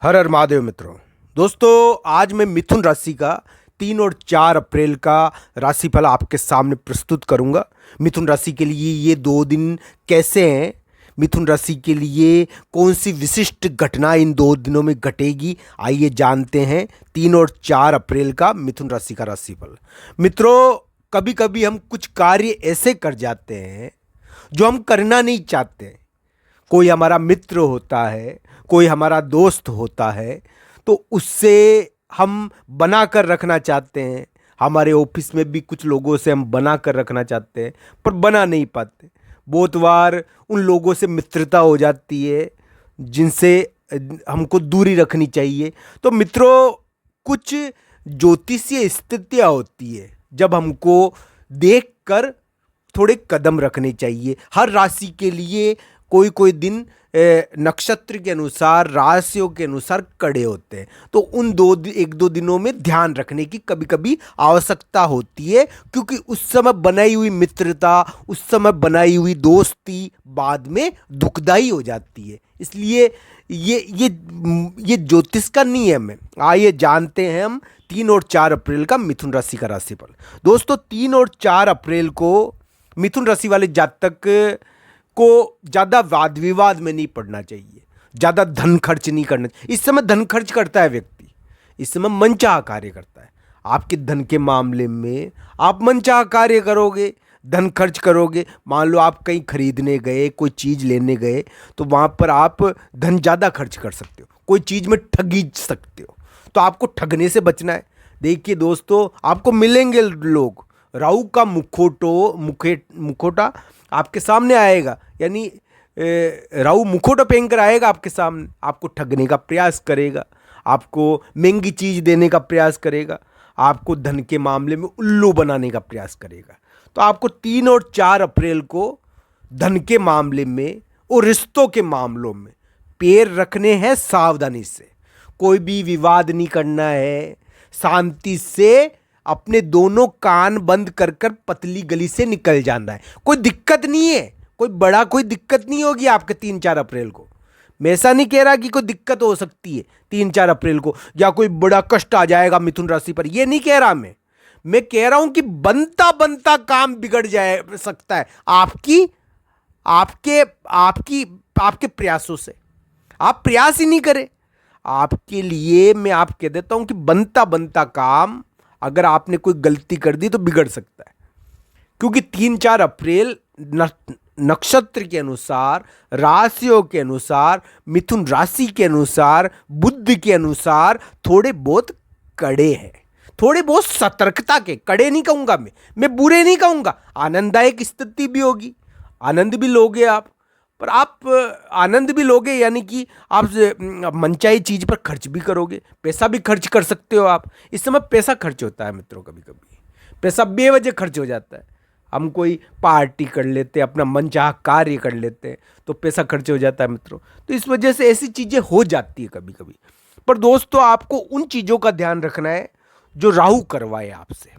हर हर महादेव मित्रों। दोस्तों, आज मैं मिथुन राशि का 3 और 4 अप्रैल का राशिफल आपके सामने प्रस्तुत करूंगा। मिथुन राशि के लिए ये 2 दिन कैसे हैं, मिथुन राशि के लिए कौन सी विशिष्ट घटना इन 2 दिनों में घटेगी, आइए जानते हैं 3 और 4 अप्रैल का मिथुन राशि का राशिफल। मित्रों, कभी कभी हम कुछ कार्य ऐसे कर जाते हैं जो हम करना नहीं चाहते। कोई हमारा मित्र होता है, कोई हमारा दोस्त होता है, तो उससे हम बना कर रखना चाहते हैं। हमारे ऑफिस में भी कुछ लोगों से हम बना कर रखना चाहते हैं, पर बना नहीं पाते। बहुत बार उन लोगों से मित्रता हो जाती है जिनसे हमको दूरी रखनी चाहिए। तो मित्रों, कुछ ज्योतिषीय स्थितियाँ होती है जब हमको देख कर थोड़े कदम रखने चाहिए। हर राशि के लिए कोई कोई दिन नक्षत्र के अनुसार, राशियों के अनुसार कड़े होते हैं, तो उन 1-2 दिनों में ध्यान रखने की कभी कभी आवश्यकता होती है, क्योंकि उस समय बनाई हुई मित्रता, उस समय बनाई हुई दोस्ती बाद में दुखदाई हो जाती है। इसलिए ये ज्योतिष का नियम है। आइए जानते हैं हम 3 और 4 अप्रैल का मिथुन राशि का राशिफल। दोस्तों, 3 और 4 अप्रैल को मिथुन राशि वाले जातक को ज़्यादा वाद विवाद में नहीं पड़ना चाहिए, ज़्यादा धन खर्च नहीं करना चाहिए। इस समय धन खर्च करता है व्यक्ति, इस समय मनचाहा कार्य करता है। आपके धन के मामले में आप मनचाहा कार्य करोगे, धन खर्च करोगे। मान लो आप कहीं खरीदने गए, कोई चीज़ लेने गए, तो वहाँ पर आप धन ज़्यादा खर्च कर सकते हो, कोई चीज़ में ठगी सकते हो, तो आपको ठगने से बचना है। देखिए दोस्तों, आपको मिलेंगे लोग, राहु का मुखोटा आपके सामने आएगा, यानी राहु मुखोटा पहनकर आएगा आपके सामने, आपको ठगने का प्रयास करेगा, आपको महंगी चीज़ देने का प्रयास करेगा, आपको धन के मामले में उल्लू बनाने का प्रयास करेगा। तो आपको 3 और 4 अप्रैल को धन के मामले में और रिश्तों के मामलों में पैर रखने हैं सावधानी से। कोई भी विवाद नहीं करना है, शांति से अपने दोनों कान बंद कर कर पतली गली से निकल जाना है। कोई दिक्कत नहीं है, कोई दिक्कत नहीं होगी आपके 3-4 अप्रैल को। मैं ऐसा नहीं कह रहा कि कोई दिक्कत हो सकती है 3-4 अप्रैल को, या कोई बड़ा कष्ट आ जाएगा मिथुन राशि पर, यह नहीं कह रहा मैं कह रहा हूं कि बनता बनता काम बिगड़ जाए सकता है आपकी आपके आपकी आपके प्रयासों से। आप प्रयास ही नहीं करें, आपके लिए मैं आप कह देता हूं कि बनता बनता काम अगर आपने कोई गलती कर दी तो बिगड़ सकता है। क्योंकि 3-4 अप्रैल नक्षत्र के अनुसार, राशियों के अनुसार, मिथुन राशि के अनुसार, बुद्ध के अनुसार थोड़े बहुत कड़े हैं, थोड़े बहुत सतर्कता के। कड़े नहीं कहूंगा मैं बुरे नहीं कहूंगा। आनंददायक स्थिति भी होगी, आनंद भी लोगे आप, पर आप आनंद भी लोगे यानी कि आप मनचाही चीज़ पर खर्च भी करोगे, पैसा भी खर्च कर सकते हो आप। इस समय पैसा खर्च होता है मित्रों, कभी कभी पैसा बेवजह खर्च हो जाता है। हम कोई पार्टी कर लेते हैं, अपना मनचाहा कार्य कर लेते हैं, तो पैसा खर्च हो जाता है मित्रों। तो इस वजह से ऐसी चीज़ें हो जाती है कभी कभी। पर दोस्तों, आपको उन चीज़ों का ध्यान रखना है जो राहु करवाए आपसे।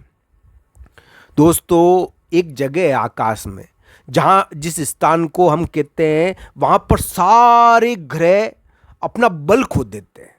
दोस्तों, एक जगह है आकाश में, जहाँ जिस स्थान को हम कहते हैं वहाँ पर सारे ग्रह अपना बल खो देते हैं।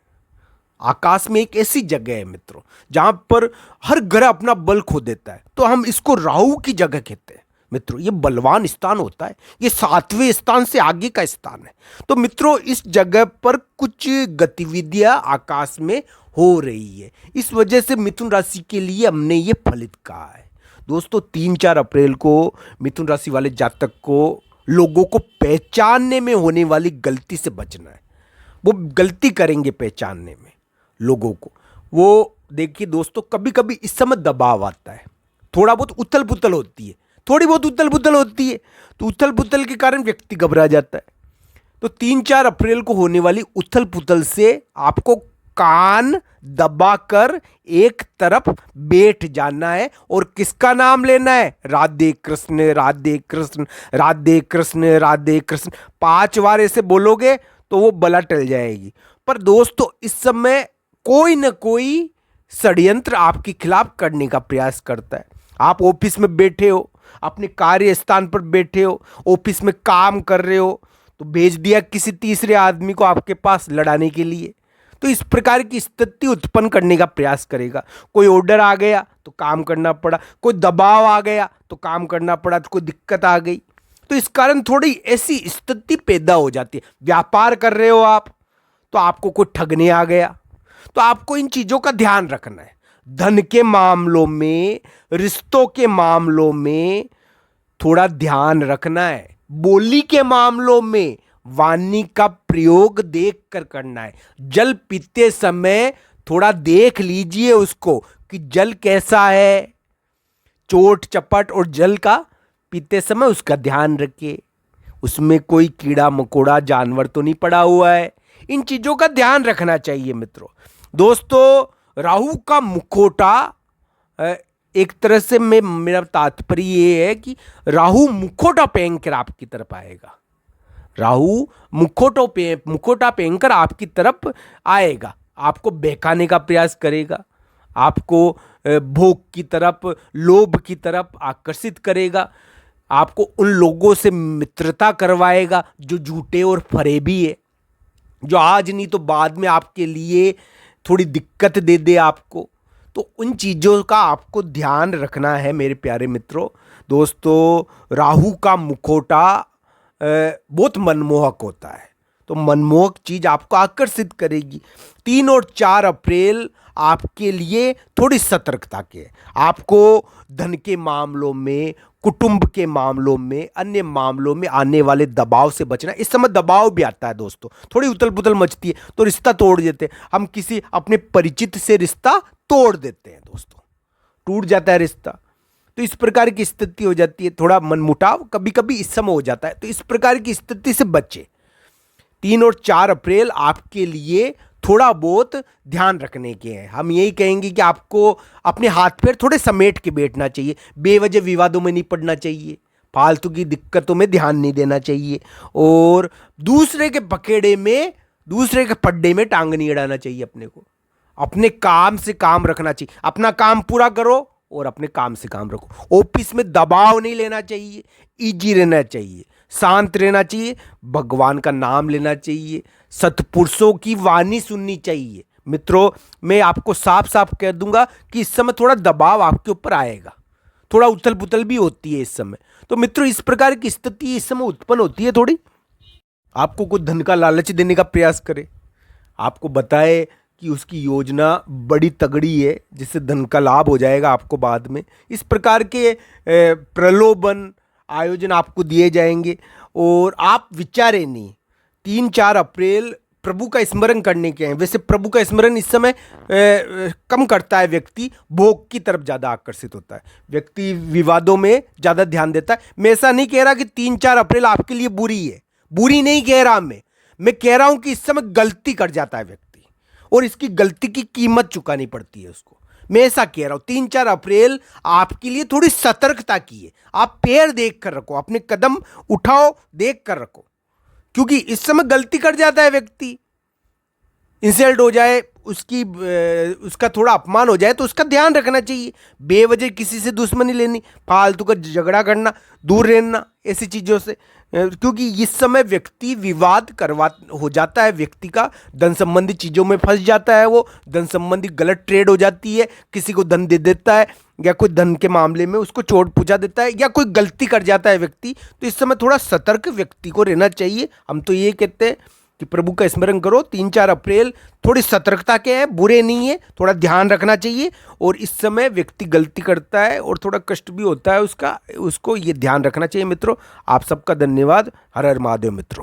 आकाश में एक ऐसी जगह है मित्रों जहाँ पर हर ग्रह अपना बल खो देता है, तो हम इसको राहु की जगह कहते हैं मित्रों। ये बलवान स्थान होता है, ये 7वें स्थान से आगे का स्थान है। तो मित्रों, इस जगह पर कुछ गतिविधियां आकाश में हो रही है, इस वजह से मिथुन राशि के लिए हमने ये फलित कहा है। दोस्तों, 3-4 अप्रैल को मिथुन राशि वाले जातक को लोगों को पहचानने में होने वाली गलती से बचना है। वो गलती करेंगे पहचानने में लोगों को। वो देखिए दोस्तों, कभी कभी इस समय दबाव आता है, थोड़ा बहुत उथल पुथल होती है, थोड़ी बहुत उथल पुथल होती है, तो उथल पुथल के कारण व्यक्ति घबरा जाता है। तो 3-4 अप्रैल को होने वाली उथल पुथल से आपको कान दबाकर एक तरफ बैठ जाना है और किसका नाम लेना है? राधे कृष्ण राधे कृष्ण राधे कृष्ण राधे कृष्ण। 5 बार ऐसे बोलोगे तो वो बला टल जाएगी। पर दोस्तों, इस समय कोई ना कोई षड्यंत्र आपके खिलाफ करने का प्रयास करता है। आप ऑफिस में बैठे हो, अपने कार्य स्थान पर बैठे हो, ऑफिस में काम कर रहे हो, तो भेज दिया किसी तीसरे आदमी को आपके पास लड़ाने के लिए। तो इस प्रकार की स्थिति उत्पन्न करने का प्रयास करेगा। कोई ऑर्डर आ गया तो काम करना पड़ा, कोई दबाव आ गया तो काम करना पड़ा, तो कोई दिक्कत आ गई, तो इस कारण थोड़ी ऐसी स्थिति पैदा हो जाती है। व्यापार कर रहे हो आप, तो आपको कोई ठगने आ गया, तो आपको इन चीजों का ध्यान रखना है। धन के मामलों में, रिश्तों के मामलों में थोड़ा ध्यान रखना है। बोली के मामलों में वाणी का प्रयोग देख कर करना है। जल पीते समय थोड़ा देख लीजिए उसको कि जल कैसा है, चोट चपट और जल का पीते समय उसका ध्यान रखिए, उसमें कोई कीड़ा मकोड़ा जानवर तो नहीं पड़ा हुआ है। इन चीजों का ध्यान रखना चाहिए मित्रों। दोस्तों, राहु का मुखौटा, एक तरह से मेरा तात्पर्य ये है कि राहु मुखौटा पहनकर आपकी तरफ आएगा। राहु मुखौटा पहनकर आपकी तरफ आएगा, आपको बहकाने का प्रयास करेगा, आपको भोग की तरफ, लोभ की तरफ आकर्षित करेगा, आपको उन लोगों से मित्रता करवाएगा जो झूठे और फरेबी है, जो आज नहीं तो बाद में आपके लिए थोड़ी दिक्कत दे दे आपको। तो उन चीज़ों का आपको ध्यान रखना है मेरे प्यारे मित्रों। दोस्तों, राहु का मुखौटा बहुत मनमोहक होता है, तो मनमोहक चीज़ आपको आकर्षित करेगी। 3 और 4 अप्रैल आपके लिए थोड़ी सतर्कता के है। आपको धन के मामलों में, कुटुंब के मामलों में, अन्य मामलों में आने वाले दबाव से बचना। इस समय दबाव भी आता है दोस्तों, थोड़ी उथल पुथल मचती है तो रिश्ता तोड़ देते हैं हम, किसी अपने परिचित से रिश्ता तोड़ देते हैं दोस्तों, टूट जाता है रिश्ता। तो इस प्रकार की स्थिति हो जाती है, थोड़ा मनमुटाव कभी कभी इस समय हो जाता है, तो इस प्रकार की स्थिति से बचे। 3 और 4 अप्रैल आपके लिए थोड़ा बहुत ध्यान रखने के हैं। हम यही कहेंगे कि आपको अपने हाथ पैर थोड़े समेट के बैठना चाहिए, बेवजह विवादों में नहीं पड़ना चाहिए, फालतू की दिक्कतों में ध्यान नहीं देना चाहिए, और दूसरे के पकेड़े में, दूसरे के पड्डे में टांग नहीं अड़ाना चाहिए। अपने को अपने काम से काम रखना चाहिए, अपना काम पूरा करो और अपने काम से काम रखो। ऑफिस में दबाव नहीं लेना चाहिए, इजी रहना चाहिए, शांत रहना चाहिए, भगवान का नाम लेना चाहिए, सत्पुरुषों की वाणी सुननी चाहिए। मित्रों, मैं आपको साफ साफ कह दूंगा कि इस समय थोड़ा दबाव आपके ऊपर आएगा, थोड़ा उथल पुथल भी होती है इस समय। तो मित्रों, इस प्रकार की स्थिति इस समय उत्पन्न होती है। थोड़ी आपको कुछ धन का लालच देने का प्रयास करे, आपको बताए कि उसकी योजना बड़ी तगड़ी है जिससे धन का लाभ हो जाएगा आपको बाद में। इस प्रकार के प्रलोभन आयोजन आपको दिए जाएंगे और आप विचारे नहीं। 3-4 अप्रैल प्रभु का स्मरण करने के हैं। वैसे प्रभु का स्मरण इस समय कम करता है, व्यक्ति भोग की तरफ ज़्यादा आकर्षित होता है, व्यक्ति विवादों में ज़्यादा ध्यान देता है। मैं ऐसा नहीं कह रहा कि 3-4 अप्रैल आपके लिए बुरी है, बुरी नहीं कह रहा मैं कह रहा हूं कि इस समय गलती कर जाता है व्यक्ति और इसकी गलती की कीमत चुकानी पड़ती है उसको। मैं ऐसा कह रहा हूं 3-4 अप्रैल आपके लिए थोड़ी सतर्कता की है। आप पैर देख कर रखो, अपने कदम उठाओ, देख कर रखो, क्योंकि इस समय गलती कर जाता है व्यक्ति, इंसल्ट हो जाए, उसका थोड़ा अपमान हो जाए तो उसका ध्यान रखना चाहिए। बेवजह किसी से दुश्मनी लेनी, फालतू का झगड़ा करना, दूर रहना ऐसी चीज़ों से, क्योंकि इस समय व्यक्ति विवाद हो जाता है, व्यक्ति का धन संबंधी चीज़ों में फंस जाता है, वो धन संबंधी गलत ट्रेड हो जाती है, किसी को धन दे देता है या कोई धन के मामले में उसको चोट पहुंचा देता है या कोई गलती कर जाता है व्यक्ति। तो इस समय थोड़ा सतर्क व्यक्ति को रहना चाहिए। हम तो ये कहते हैं कि प्रभु का स्मरण करो। 3-4 अप्रैल थोड़ी सतर्कता के हैं, बुरे नहीं है, थोड़ा ध्यान रखना चाहिए। और इस समय व्यक्ति गलती करता है और थोड़ा कष्ट भी होता है उसको ये ध्यान रखना चाहिए मित्रों। आप सबका धन्यवाद। हर हर महादेव मित्रों।